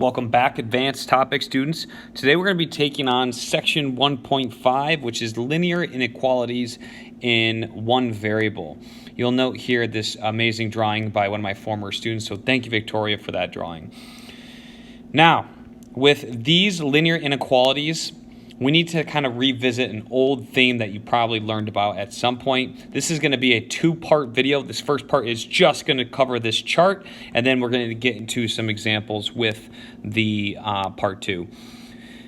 Welcome back, advanced topic students. Today we're going to be taking on section 1.5, which is linear inequalities in one variable. You'll note here this amazing drawing by one of my former students, so thank you, Victoria, for that drawing. Now, with these linear inequalities, we need to kind of revisit an old theme that you probably learned about at some point. This is going to be a two-part video. This first part is just going to cover this chart, and then we're going to get into some examples with the part two.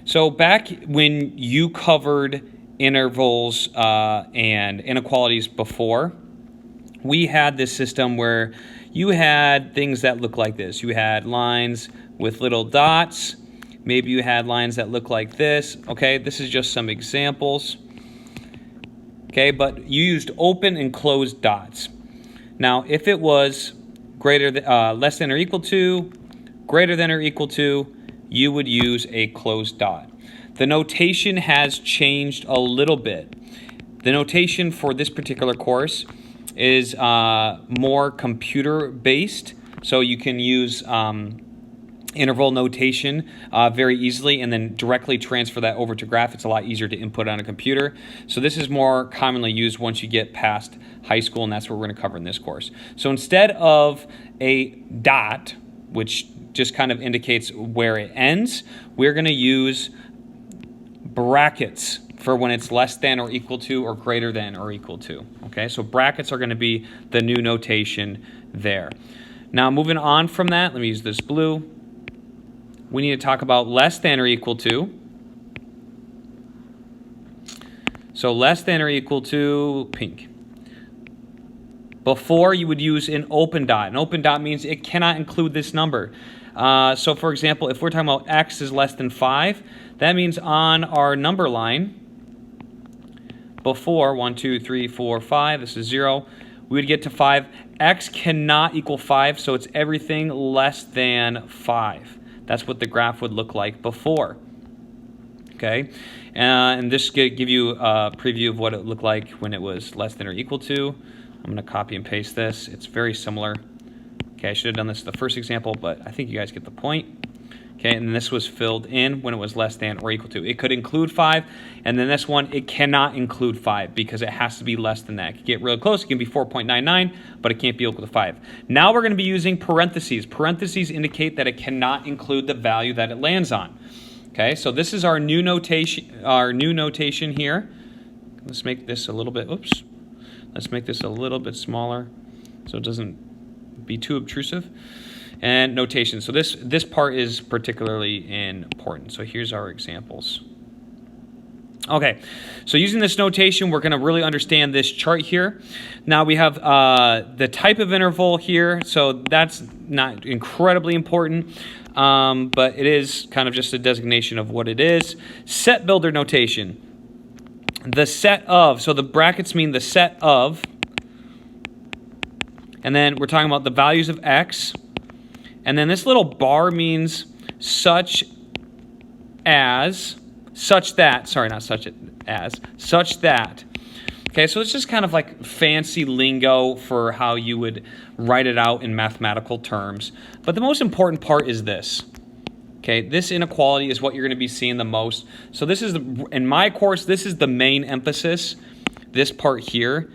So back when you covered intervals and inequalities before, we had this system where you had things that look like this. You had lines with little dots. Maybe you had lines that look like this. Okay, this is just some examples. Okay, but you used open and closed dots. Now, if it was greater than, less than or equal to, greater than or equal to, you would use a closed dot. The notation has changed a little bit. The notation for this particular course is more computer-based, so you can use interval notation very easily and then directly transfer that over to graph. It's a lot easier to input on a computer. So this is more commonly used once you get past high school, and that's what we're going to cover in this course. So instead of a dot, which just kind of indicates where it ends, we're going to use brackets for when it's less than or equal to or greater than or equal to. Okay, so brackets are going to be the new notation there. Now moving on from that, let me use this blue. We need to talk about less than or equal to. So less than or equal to pink. Before, you would use an open dot. An open dot means it cannot include this number. So for example, if we're talking about x is less than 5, that means on our number line, before 1, 2, 3, 4, 5, this is 0, we would get to 5. X cannot equal 5, so it's everything less than 5. That's what the graph would look like before. Okay, and this could give you a preview of what it looked like when it was less than or equal to. I'm going to copy and paste this. It's very similar. Okay, I should have done this in the first example, but I think you guys get the point. Okay, and this was filled in when it was less than or equal to. It could include 5, and then this one, it cannot include 5 because it has to be less than that. It can get real close. It can be 4.99, but it can't be equal to 5. Now we're going to be using parentheses. Parentheses indicate that it cannot include the value that it lands on. Okay, so this is our new notation. Our new notation here. Let's make this a little bit. Oops. Let's make this a little bit smaller so it doesn't be too obtrusive. And notation. So this part is particularly important. So here's our examples. Okay, so using this notation, we're going to really understand this chart here. Now we have the type of interval here, so that's not incredibly important, but it is kind of just a designation of what it is. Set builder notation. The set of, so the brackets mean the set of, and then we're talking about the values of x. And then this little bar means such that. Okay, so it's just kind of like fancy lingo for how you would write it out in mathematical terms. But the most important part is this. Okay, this inequality is what you're going to be seeing the most. So this is, in my course, this is the main emphasis, this part here,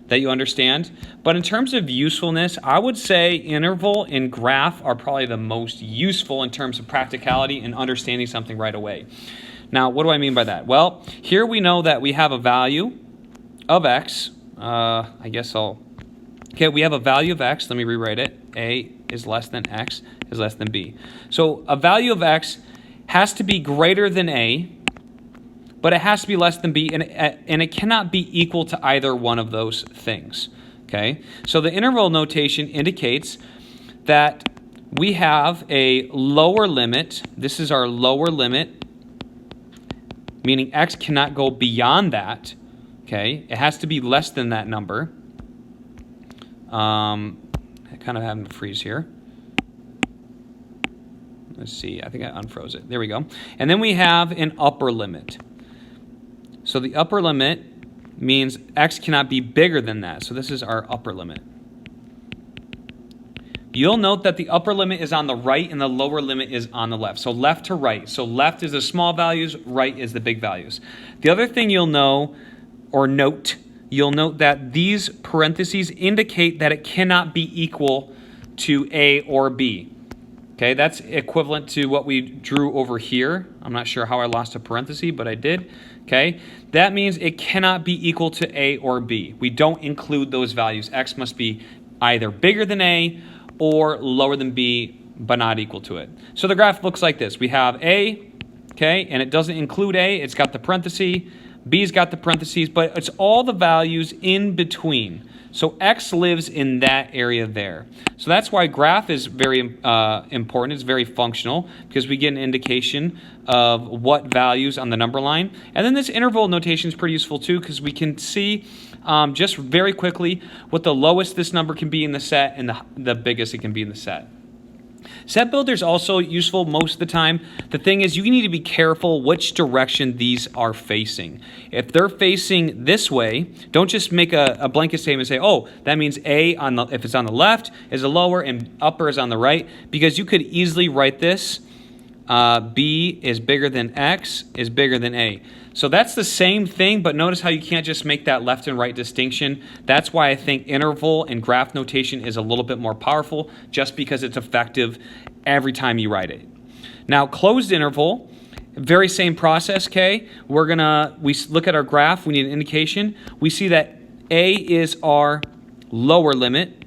that you understand. But in terms of usefulness, I would say interval and graph are probably the most useful in terms of practicality and understanding something right away. Now, what do I mean by that? Well, here we know that we have a value of x. We have a value of x. Let me rewrite it. A is less than x is less than b. So a value of x has to be greater than a, but it has to be less than b, and it cannot be equal to either one of those things. Okay, so the interval notation indicates that we have a lower limit. This is our lower limit, meaning x cannot go beyond that. Okay, it has to be less than that number. I kind of having to freeze here. Let's see, I think I unfroze it. There we go. And then we have an upper limit. So the upper limit means x cannot be bigger than that. So this is our upper limit. you'll note that the upper limit is on the right and the lower limit is on the left. So left to right. So left is the small values, right is the big values. The other thing you'll know or note, you'll note that these parentheses indicate that it cannot be equal to A or B. Okay, that's equivalent to what we drew over here. I'm not sure how I lost a parenthesis, but I did. Okay, that means it cannot be equal to A or B. We don't include those values. X must be either bigger than A or lower than B, but not equal to it. So the graph looks like this. We have A, okay, and it doesn't include A. It's got the parenthesis. B's got the parentheses, but it's all the values in between. So X lives in that area there. So that's why graph is very important. It's very functional because we get an indication of what values on the number line. And then this interval notation is pretty useful too because we can see just very quickly what the lowest this number can be in the set and the biggest it can be in the set. Set builder is also useful most of the time. The thing is you need to be careful which direction these are facing. If they're facing this way, don't just make a blanket statement and say, oh, that means A, if it's on the left, is a lower and upper is on the right, because you could easily write this, B is bigger than X is bigger than A. So that's the same thing, but notice how you can't just make that left and right distinction. That's why I think interval and graph notation is a little bit more powerful, just because it's effective every time you write it. Now, closed interval, very same process, okay? We look at our graph, we need an indication. We see that A is our lower limit,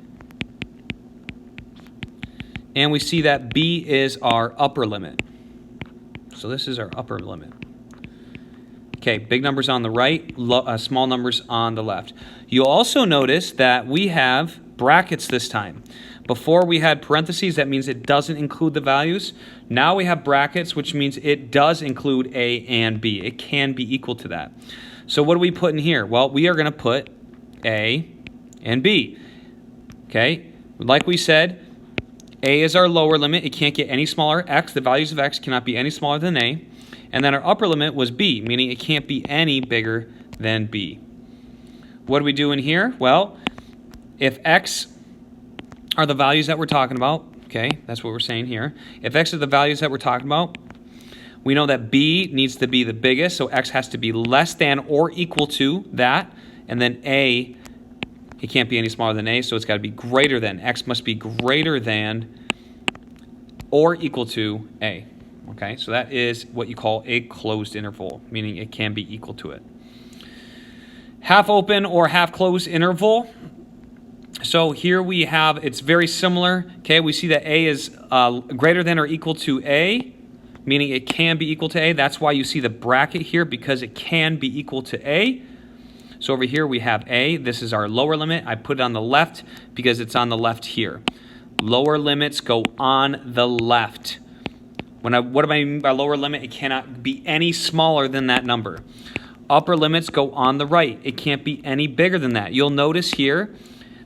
and we see that B is our upper limit. So this is our upper limit. Okay, big numbers on the right, small numbers on the left. You'll also notice that we have brackets this time. Before we had parentheses, that means it doesn't include the values. Now we have brackets, which means it does include A and B. It can be equal to that. So what do we put in here? Well, we are going to put A and B. Okay, like we said, A is our lower limit. It can't get any smaller. X, the values of X cannot be any smaller than A. And then our upper limit was B, meaning it can't be any bigger than B. What do we do in here? Well, if X are the values that we're talking about, okay, that's what we're saying here. If X are the values that we're talking about, we know that B needs to be the biggest, so X has to be less than or equal to that. And then A, it can't be any smaller than A, so it's got to be greater than. X must be greater than or equal to A. Okay, so that is what you call a closed interval, meaning it can be equal to it. Half open or half closed interval. So here we have, it's very similar. Okay, we see that A is greater than or equal to A, meaning it can be equal to A. That's why you see the bracket here, because it can be equal to A. So over here we have A. This is our lower limit. I put it on the left because it's on the left here. Lower limits go on the left. What do I mean by lower limit? It cannot be any smaller than that number. Upper limits go on the right. It can't be any bigger than that. You'll notice here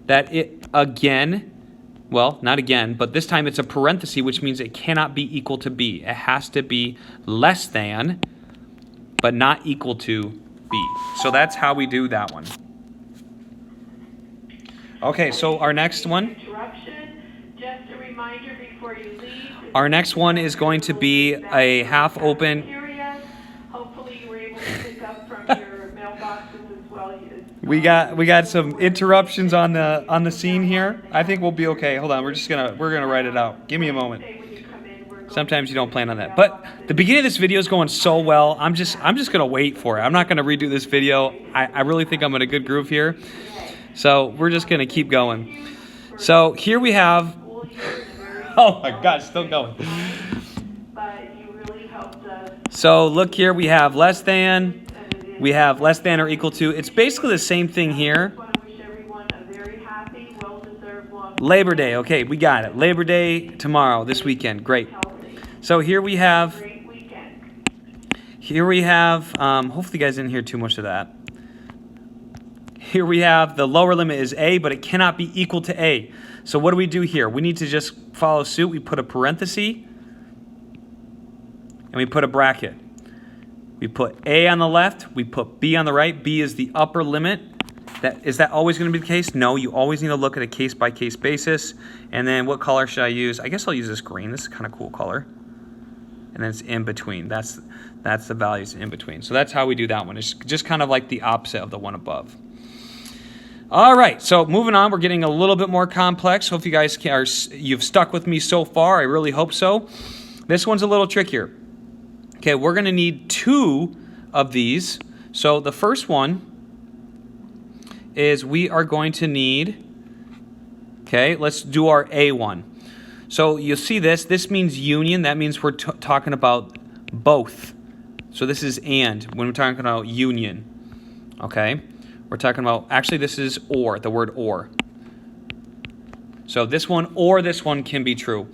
that it again, well, not again, but this time it's a parenthesis, which means it cannot be equal to B. It has to be less than, but not equal to B. So that's how we do that one. Okay, so our next one. Just a reminder before you leave. Our next one is going to be a half open. Hopefully you were able to pick up from your mailboxes as well. We got some interruptions on the scene here. I think we'll be okay. Hold on, we're gonna write it out. Give me a moment. Sometimes you don't plan on that. But the beginning of this video is going so well. I'm just gonna wait for it. I'm not gonna redo this video. I really think I'm in a good groove here. So we're just gonna keep going. So here we have. Oh my gosh, still going. But you really helped us. So look here, we have less than. We have less than or equal to. It's basically the same thing here. I want to wish everyone a very happy, well-deserved long Labor Day. Okay, we got it. Labor Day tomorrow, this weekend. Great. So here we have. Hopefully you guys didn't hear too much of that. Here we have the lower limit is A, but it cannot be equal to A. So what do we do here? We need to just follow suit. We put a parenthesis and we put a bracket. We put A on the left, we put B on the right. B is the upper limit, Is that always going to be the case? No, you always need to look at a case-by-case basis. And then what color should I use? I guess I'll use this green. This is kind of cool color. And then it's in between. That's the values in between. So that's how we do that one. It's just kind of like the opposite of the one above. All right, so moving on, we're getting a little bit more complex. Hope you guys you've stuck with me so far. I really hope so. This one's a little trickier. Okay, we're going to need 2 of these. So the first one is we are going to need, okay, let's do our A one. So you'll see this. This means union. That means we're talking about both. So this is and when we're talking about union. Okay, we're talking about, actually this is or, the word or. So this one or this one can be true.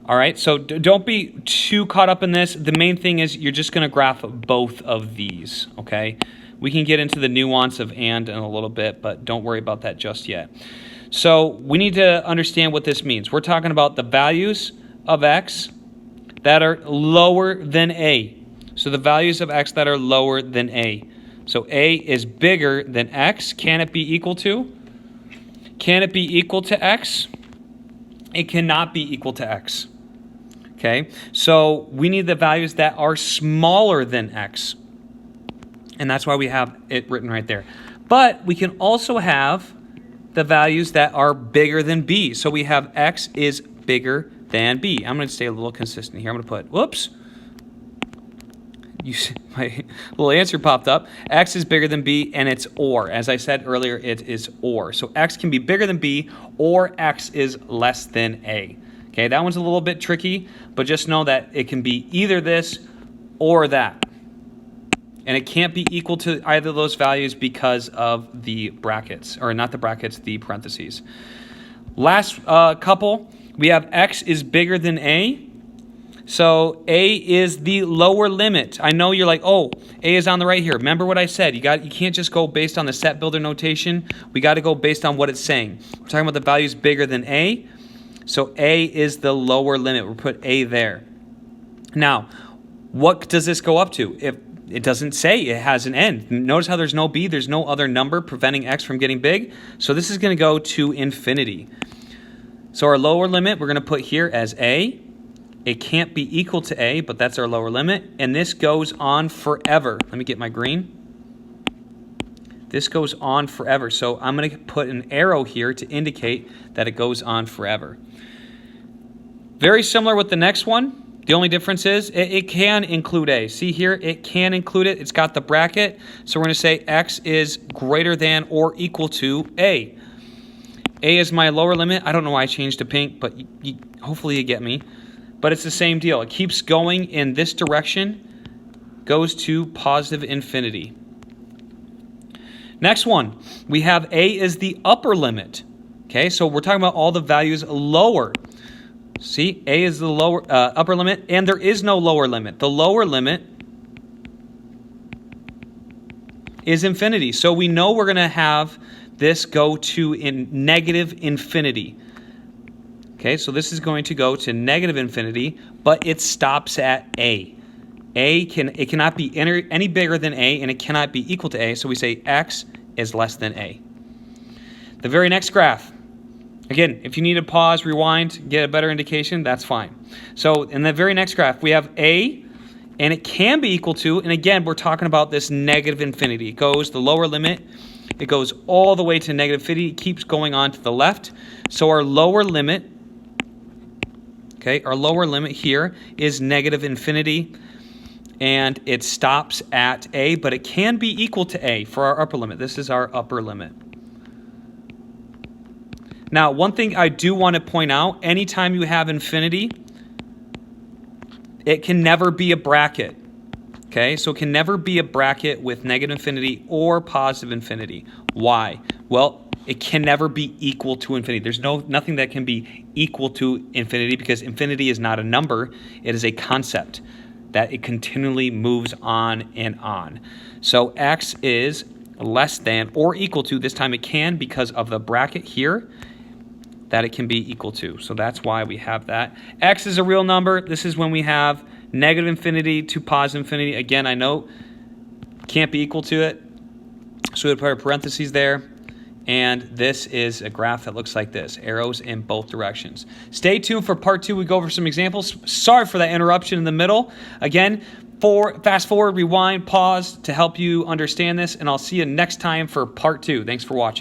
All right, so don't be too caught up in this. The main thing is you're just going to graph both of these, okay? We can get into the nuance of and in a little bit, but don't worry about that just yet. So we need to understand what this means. We're talking about the values of x that are lower than a. So the values of x that are lower than a. So a is bigger than x. Can it be equal to? Can it be equal to x? It cannot be equal to x. Okay, so we need the values that are smaller than x. And that's why we have it written right there. But we can also have the values that are bigger than b. So we have x is bigger than b. I'm going to stay a little consistent here. I'm going to put, whoops. My little answer popped up. X is bigger than b, and it's or. As I said earlier, it is or. So x can be bigger than b, or x is less than a. Okay, that one's a little bit tricky, but just know that it can be either this or that. And it can't be equal to either of those values because of the brackets, or not the brackets, the parentheses. Last couple, we have x is bigger than a. So a is the lower limit. I know you're like, oh, a is on the right here. Remember what I said. You can't just go based on the set builder notation. We got to go based on what it's saying. We're talking about the values bigger than a. So a is the lower limit. We'll put a there. Now, what does this go up to? If it doesn't say, it has an end. Notice how there's no b, there's no other number preventing x from getting big. So this is going to go to infinity. So our lower limit we're going to put here as a. It can't be equal to a, but that's our lower limit. And this goes on forever. Let me get my green. This goes on forever. So I'm going to put an arrow here to indicate that it goes on forever. Very similar with the next one. The only difference is it can include a. See here, it can include it. It's got the bracket. So we're going to say x is greater than or equal to a. A is my lower limit. I don't know why I changed to pink, but hopefully you get me. But it's the same deal. It keeps going in this direction, goes to positive infinity. Next one, we have a is the upper limit. Okay, so we're talking about all the values lower. See, a is the lower upper limit, and there is no lower limit. The lower limit is infinity. So we know we're going to have this go to negative infinity. Okay, so this is going to go to negative infinity, but it stops at a. It cannot be any bigger than a, and it cannot be equal to a, so we say x is less than a. The very next graph. Again, if you need to pause, rewind, get a better indication, that's fine. So in the very next graph, we have a, and it can be equal to, and again, we're talking about this negative infinity. It goes, the lower limit, it goes all the way to negative infinity, it keeps going on to the left. So our lower limit, okay, our lower limit here is negative infinity, and it stops at a, but it can be equal to a for our upper limit. This is our upper limit. Now, one thing I do want to point out, anytime you have infinity, it can never be a bracket. Okay, so it can never be a bracket with negative infinity or positive infinity. Why? Well, it can never be equal to infinity. There's nothing that can be equal to infinity because infinity is not a number. It is a concept that it continually moves on and on. So x is less than or equal to, this time it can because of the bracket here, that it can be equal to. So that's why we have that. X is a real number. This is when we have negative infinity to positive infinity. Again, I know can't be equal to it. So we would put our parentheses there. And this is a graph that looks like this, arrows in both directions. Stay tuned for part 2. We go over some examples. Sorry for that interruption in the middle. Again, fast forward, rewind, pause to help you understand this. And I'll see you next time for part 2. Thanks for watching.